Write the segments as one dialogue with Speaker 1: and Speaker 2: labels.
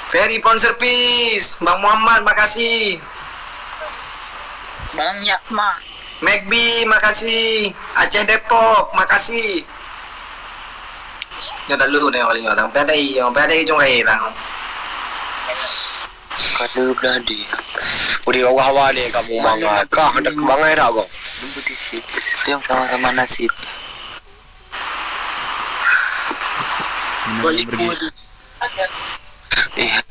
Speaker 1: Ferry Phone Service, Bang Muhammad, makasih.
Speaker 2: Bang Yakma.
Speaker 1: Megbi, makasih. Aceh Depok, makasih. Nyo dah lu tengok kali orang pedai jong kai tang.
Speaker 3: Kadu bladi. Udi awah-awah ni kamu bangat. Kah hendak bangai dah kau.
Speaker 2: Tunggu di situ. Tiang sama nasi.
Speaker 4: Boleh pergi.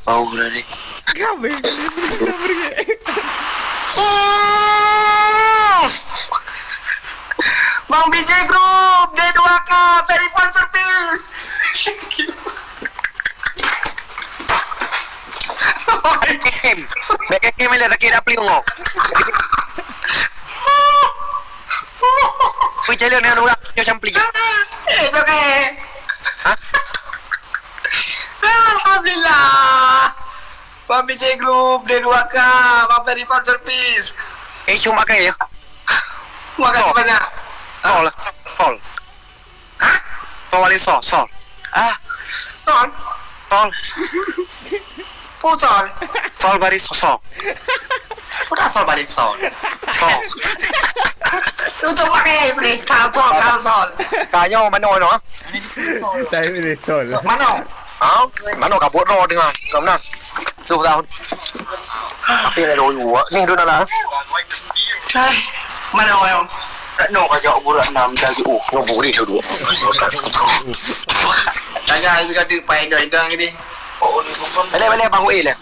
Speaker 3: Bau dah ni.
Speaker 4: Kami pergi.
Speaker 1: Bang BJ Group, D2K, Ferry Phone Service.
Speaker 3: Bekem ile tak kira pling ngok. Ui cari ni orang nyo campli.
Speaker 1: Itu ke? Alhamdulillah. Bang BJ Group, D2K, Bang Ferry Phone Service.
Speaker 3: Cuma kai ya.
Speaker 1: Makasih banyak.
Speaker 3: Sol.
Speaker 1: Hah?
Speaker 3: Sol wali sol.
Speaker 1: Sol?
Speaker 3: Sol.
Speaker 1: Pusol?
Speaker 3: Sol baris sol.
Speaker 1: Udah sol balik sol.
Speaker 3: Sol.
Speaker 1: Lu coba pakai please. Sol.
Speaker 3: Kanyo mano no?
Speaker 4: Saya ini sol.
Speaker 1: Mana?
Speaker 3: Mano kabut ro dengan. Kamnan. Tu tahu. Apa yang adaอยู่นี่ดูนั่นล่ะ
Speaker 1: Mana orang?
Speaker 3: No ka jauh burak 6 dari no buri theo dua.
Speaker 1: Tanya juga tu pai dang ni.
Speaker 3: Balik bang Wei le.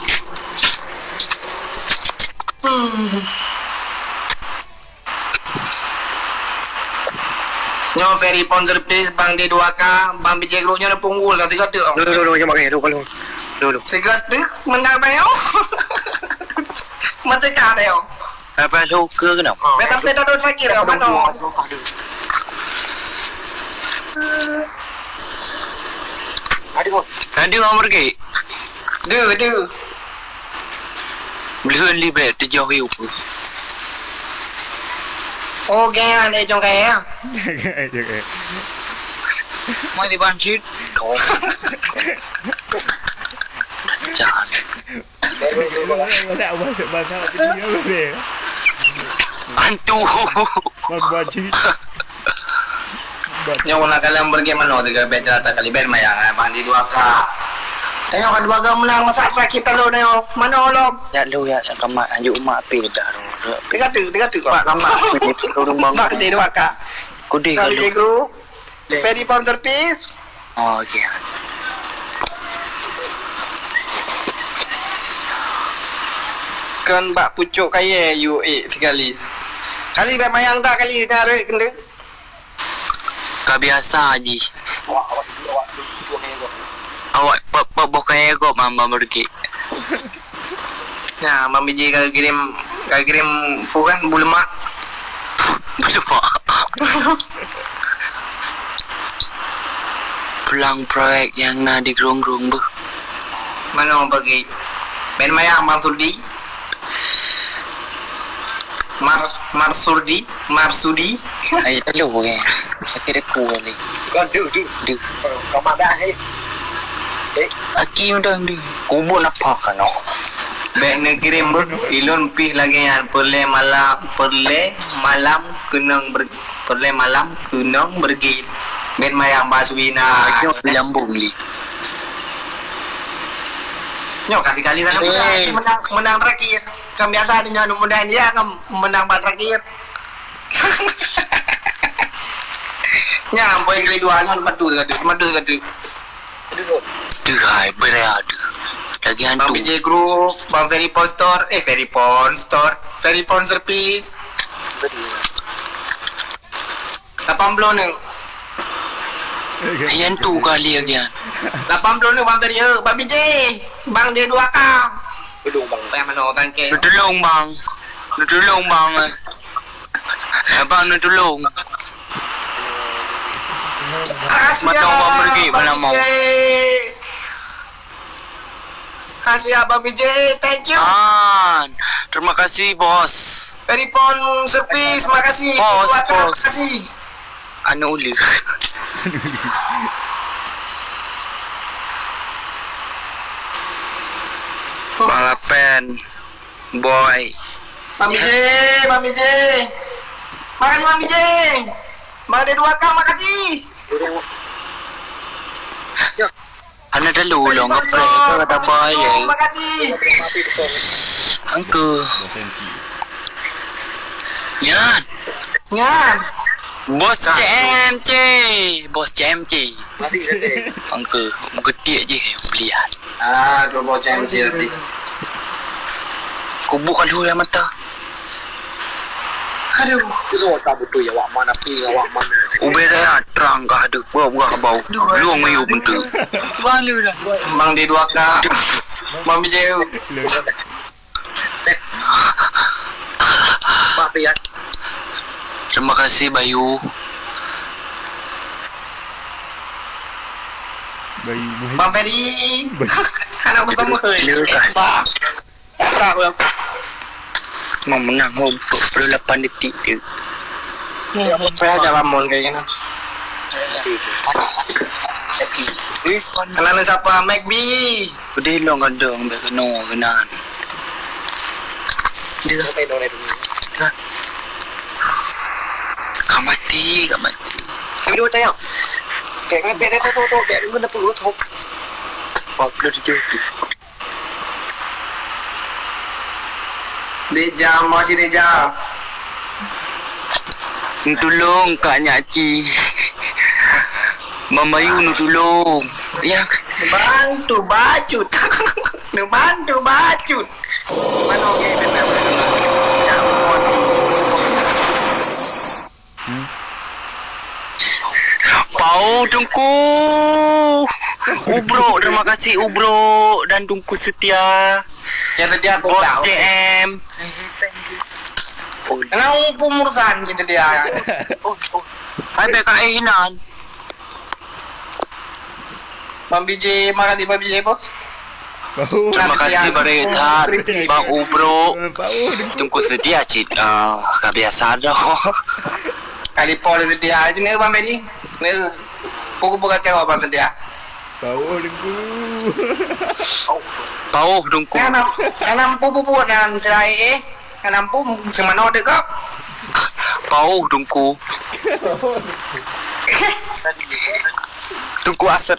Speaker 1: Nyo Ferry Phone Service, Bang D2K, Bang BJ Group nyo na punggul ka tiga tu.
Speaker 3: Lu macam mana tu kalau. Lu.
Speaker 1: Tiga tu menang bayo. Mati ka deo.
Speaker 3: Apa lu ke kenapa?
Speaker 1: Beta do terakhir ka mano.
Speaker 3: Tadi mau pergi.
Speaker 1: Du.
Speaker 3: Beli libet jauh itu.
Speaker 1: Oh gan e jong kaya.
Speaker 2: Mau dibanjir.
Speaker 3: Jangan.
Speaker 4: Banyak dia boleh.
Speaker 3: Antu.
Speaker 4: Membanci.
Speaker 1: Nyo nak kalian pergi mano tiga beta tak kali ben maya Bang D2K. Tengok kedua gam menang masa terakhir lo neo. Mano lo?
Speaker 3: Ya lu ya kamak anjuk mak pi dah.
Speaker 1: Tiga tu Pak sama. Bang D2K.
Speaker 3: Kudi
Speaker 1: Bang
Speaker 3: kalau.
Speaker 1: BJ Group, Ferry Phone Service.
Speaker 3: Oh okey.
Speaker 1: Kan bak pucuk kaya UA sekali. Kali ben mayang tak kali tarik kena.
Speaker 3: Kebiasa Haji. Awak pakai ego mama pergi.
Speaker 1: Ya, Bang BJ kalau kirim bukan bulu mak.
Speaker 3: Berapa? Pulang proyek yang nak digerung-gerung bu.
Speaker 1: Mana mau pergi? Ben mayang Bang Sudi. Marsudi.
Speaker 3: Saya lu ke. Akhirnya kuat ni.
Speaker 1: Kau tu. Kau madah ni.
Speaker 3: Aki udah ni. Kubur apa kan?
Speaker 1: Ben nak kirim bu. Ilun pih lagi yang perle malam kenang bergi. Ben mayang Baswina.
Speaker 3: Aku jambung li.
Speaker 1: Nyok kasih kali sana menang terakhir. Kan biasa dia mudah dia kan menang terakhir. Nya poin kedua nya madu kata.
Speaker 3: Duhai berada. Lagi
Speaker 1: Bang
Speaker 3: hantu.
Speaker 1: BJ Group, Bang Ferry Phone Store, Ferry Phone Service. 80 ni.
Speaker 3: Hantu kali lagi.
Speaker 1: 80 ni Bang Ferry, Bang BJ, Bang D2K. Belum Bang. Saya mana orang ke?
Speaker 3: Tolong bang. Abang nak tolong. Mata orang pergi mana mau.
Speaker 1: Kasih Abang BJ, thank you.
Speaker 3: Terima kasih bos.
Speaker 1: Ferry Phone Service, makasih.
Speaker 3: Bos.
Speaker 1: Terima kasih.
Speaker 3: Anu uli.
Speaker 2: Balapan. Boy.
Speaker 1: Mami J, Mami J. Makasih Mami J. Bang ada 2K, makasih.
Speaker 2: Ano dah lulong apa ke kata boy ya.
Speaker 1: Makasih.
Speaker 2: Angku. Yan.
Speaker 1: Ngan.
Speaker 2: Bos CMC. Bos CMC. Angku, gede je belian.
Speaker 1: Dua bocah MC tadi.
Speaker 2: Ku bukan dulu yang mata.
Speaker 1: Aduh.
Speaker 3: Itu tak betul ya wak mana pi wak mana.
Speaker 2: Ubera terang kah ada buah bau. Luang mayu bentuk. Balu dah.
Speaker 1: Bang di 2K. Mami J.
Speaker 3: Maaf ya.
Speaker 2: Terima kasih Bayu.
Speaker 4: Bayi
Speaker 1: Bang Ferry. Anak bersama ke. Bang. Tak aku.
Speaker 2: Mau menang untuk 8 detik je.
Speaker 1: Apa aja lamun kayak gini. Kenal siapa? McB.
Speaker 2: Udah long ada ambil kenan.
Speaker 3: Dia sampai donate dulu.
Speaker 2: Kamati.
Speaker 3: Video tayang. Kayak beda tu biar lu kena perlu tu.
Speaker 2: Upload je.
Speaker 1: Deja, masih Deja.
Speaker 2: Tolong Kak Nyaci. Mama Yu nu tolong. Ya.
Speaker 1: Bantu bacut. Bantu bacut. Mana okey benar. Ya mohon.
Speaker 2: Pau Tungku. Ubro, terima kasih Ubro dan Tungku setia.
Speaker 1: Yang tadi aku
Speaker 2: Bos
Speaker 1: tahu.
Speaker 2: CM.
Speaker 1: Kenapa pemursan gitu dia?
Speaker 2: Hai BKE Hinan.
Speaker 1: Bang BJ, makasih Bang BJ bos.
Speaker 4: Bau.
Speaker 2: Terima kasih Baretat, Bang Ubro.
Speaker 4: Bau.
Speaker 2: Tungku setia cik. Kebiasaan dah.
Speaker 1: Kali pol itu dia aja nih Bang BJ. Nih, pukul-pukul cewek Bang dia.
Speaker 4: Bau dengku.
Speaker 2: Pau Tungku.
Speaker 1: Enam pupu nan cerai enam pupu semana ada kok.
Speaker 2: Pau Tungku. Tungku asar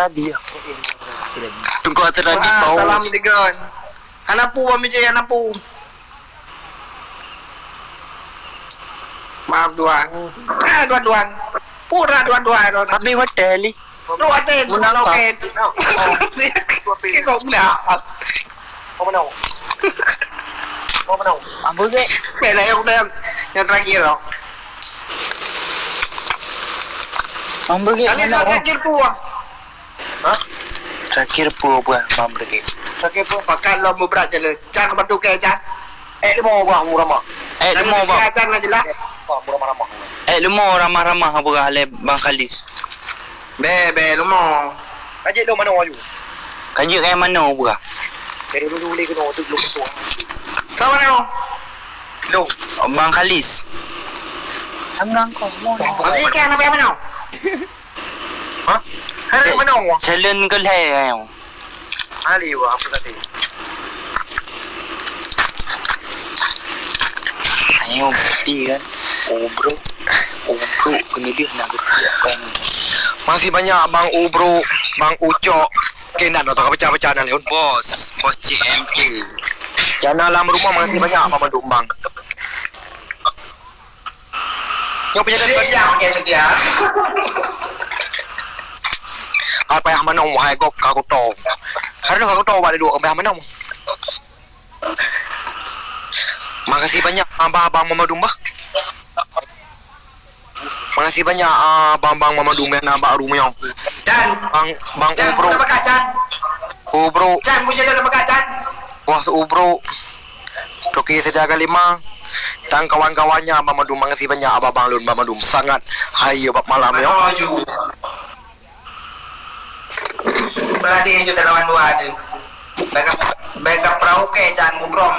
Speaker 2: Adi. Tungku asar Adi Pau.
Speaker 1: Salam tiga. Anak pu Bang BJ, anak pu. Maaf tuan. Tuan. Pura tuan.
Speaker 2: Kami hotel ni.
Speaker 1: Lu ada guna loket. Kau guna.
Speaker 3: Kau menang.
Speaker 2: Apa ke?
Speaker 1: Bela yang terakhir loh.
Speaker 2: Apa ke?
Speaker 1: Kali terakhir puang.
Speaker 2: Terakhir puluh buah Mamre.
Speaker 1: Terakhir puang pakai lo mau berat je le. Jangan batu ke jan.
Speaker 3: Dia mau bang murah.
Speaker 2: Lu mau bang?
Speaker 1: Jan aja lah.
Speaker 3: Murah.
Speaker 2: Lu mau ramah-ramah apa kali Bang Kalis?
Speaker 1: Be lu mau.
Speaker 3: Aje lo mana waju.
Speaker 2: Kaji kayak mana buka?
Speaker 3: Dari dulu boleh kena tu belum tu.
Speaker 1: Sama ni.
Speaker 3: Lo.
Speaker 2: Bang Kalis. Amrang kau mau.
Speaker 1: Masih ke anak apa nak?
Speaker 3: Ha? Hari mana wah?
Speaker 2: Challenge ke lah yang.
Speaker 3: Ali wah apa tadi?
Speaker 2: Ayo mesti kan. Ubro kena dia nak berapa ni?
Speaker 3: Masih banyak Bang Ubro, Bang Ucok. Kenan atau pecah-pecah nan Leon.
Speaker 2: Bos CMP.
Speaker 3: Jangan dalam rumah masih banyak apa manduk bang. Yang punya dari
Speaker 1: Dia ke dia.
Speaker 3: apa yang mana wahai kok aku tahu. Karena aku tahu ada dua apa yang mana. Makasih banyak abang Mama Dumba. Makasih banyak bang Mama Dumba yang nampak rumahnya.
Speaker 1: Jan.
Speaker 3: Bang
Speaker 1: Jan,
Speaker 3: Ubro.
Speaker 1: apa kacan?
Speaker 3: Ubro.
Speaker 1: Jan, bisa ada apa kacan?
Speaker 3: Bos Ubro. Toki Sediaga 5 dan kawan-kawannya Mama Dumba. Makasih banyak abang Lun Mama Dumba. Sangat hai bab malam ya.
Speaker 1: Maju. Berarti yang sudah lawan dua ada. Backup perahu ke Jan Mukrong.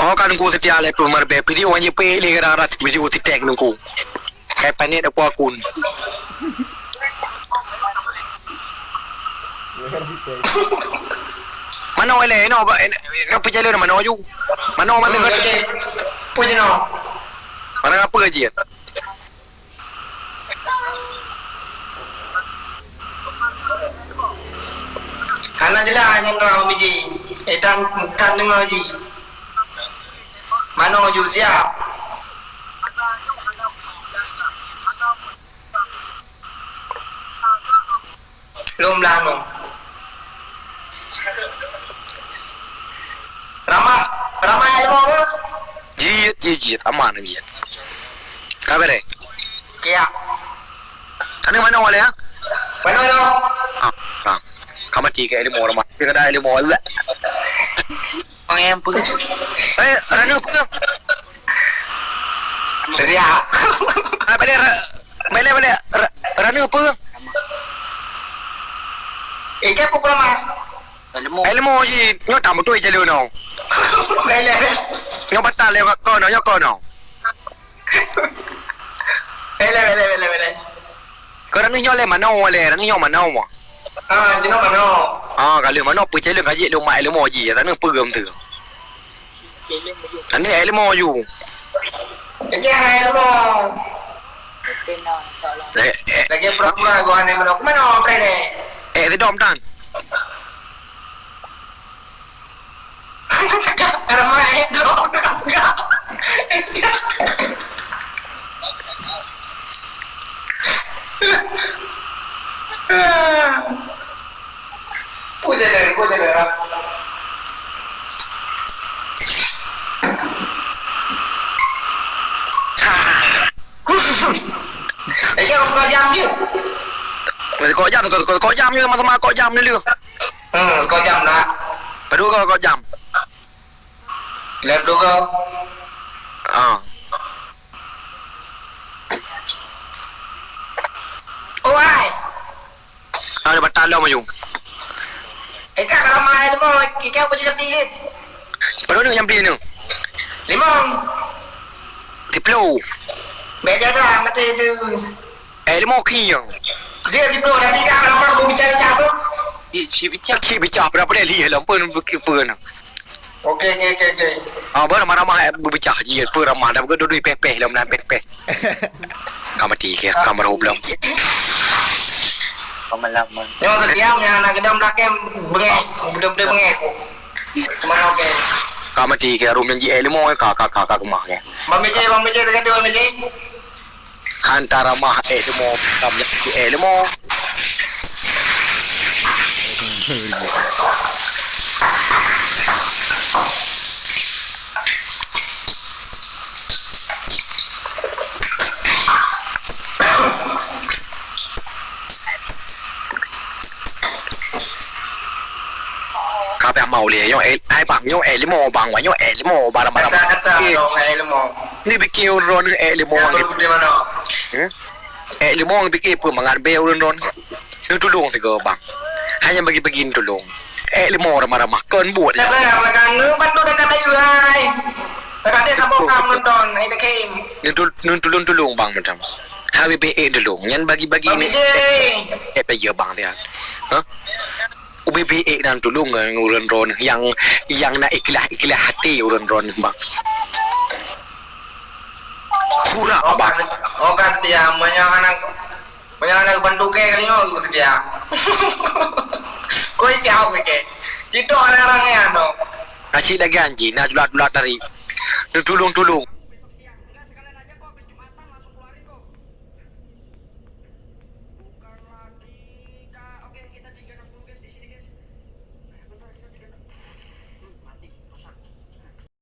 Speaker 3: Oh kan ku setia le tu mar be video wan ye pe le gara rat video ti tek nungku. Kayak panik aku akun. Mana ole no ba no perjalanan mana you? Mana mana
Speaker 1: Oke, oke. Punya no.
Speaker 3: mana apa gaji?
Speaker 1: Karena jelas hanya kalau biji. Tan dengar ji. Mana you siap? Belum lang. Ramai ilmu apa?
Speaker 3: Jijit aman aja. Kabar eh?
Speaker 1: Kaya.
Speaker 3: Ano mana ole ya?
Speaker 1: Mana no?
Speaker 3: Kamu tiga ilmu orang mah. Tiga dah ilmu Allah.
Speaker 2: Pangyam pun.
Speaker 3: Ano pa?
Speaker 1: Sedia.
Speaker 3: Bale. Ano pa?
Speaker 1: Ikat pukul mah.
Speaker 3: Ilmu je. Nyo tamu tu je lu no.
Speaker 1: Lele.
Speaker 3: Nyo batal le ko no, nyo ko no.
Speaker 1: Lele.
Speaker 3: Ko ran nyo le mana ole, ran nyo mana mo.
Speaker 1: Ah, jino mana?
Speaker 3: Kalau mana apa je lu gaji lu mai ilmu je, ran pegam tu. Ani ilmu you.
Speaker 1: Ikat hai ilmu. Lagi pura-pura gua ni mana? Mana apa ni?
Speaker 3: Ti dom tan.
Speaker 1: Ramai dong. Puja deh. Ikat kau jam je.
Speaker 3: Kau jam je sama kau jam ni lu.
Speaker 1: Kau jam nak.
Speaker 3: Padu kau jam.
Speaker 1: Lihat dulu kau. Oi.
Speaker 3: Ada batal lo mayu.
Speaker 1: Ikat ramai tu mau ikat apa jam ni?
Speaker 3: Padu ni jam ni.
Speaker 1: Limong.
Speaker 3: Diplo.
Speaker 1: Beda dah mati tu.
Speaker 3: Ilmu kiyang.
Speaker 1: Dia di bawah nanti kan ramai aku bicara tu.
Speaker 2: Si bincang.
Speaker 3: Ki bicara berapa dia lah pun pun.
Speaker 1: Okey.
Speaker 3: Ramah berbicara je pun ramah dah duduk pepeh lah menan pepeh. Kamati ke kamar belum.
Speaker 2: Pengalaman.
Speaker 1: Yang sediam yang nak gedam belakang bengek. Budak-budak bengek. Mana okey.
Speaker 3: Kamati ke room yang ilmu kakak rumah ke.
Speaker 1: Bang Meje dekat dia Bang Meje.
Speaker 3: Antara mah ilmu kamnya ilmu. Kape mau le yo ai bang yo ilmu bang wa yo ilmu barang-barang.
Speaker 1: Kacau dong ilmu.
Speaker 3: Ni bikin ron ilmu
Speaker 1: Yang baru di mana?
Speaker 3: Ilmu bikin pun mangan bel ron. Ni tolong tiga bang. Hanya bagi-bagi tolong. Ilmu ramah-ramah kan buat.
Speaker 1: Dah belakang lu bantu dekat ayu hai. Dekat dia sabuk kam nonton ai dah kem.
Speaker 3: Ni tolong bang macam. HBPE tolong. Yang bagi-bagi
Speaker 1: Bang
Speaker 3: ni.
Speaker 1: Meje.
Speaker 3: Apa ya bang dia? UBBE dan tolong nguran ron yang nak ikhlas hati uran ron bang. Kurang bang.
Speaker 1: Oh kan dia banyak anak bantu ke kali ni gitu dia. Kau jauh ke? Cito orang-orang yang ano.
Speaker 3: Nasi dah ganji, nak dulat dari. Tolong.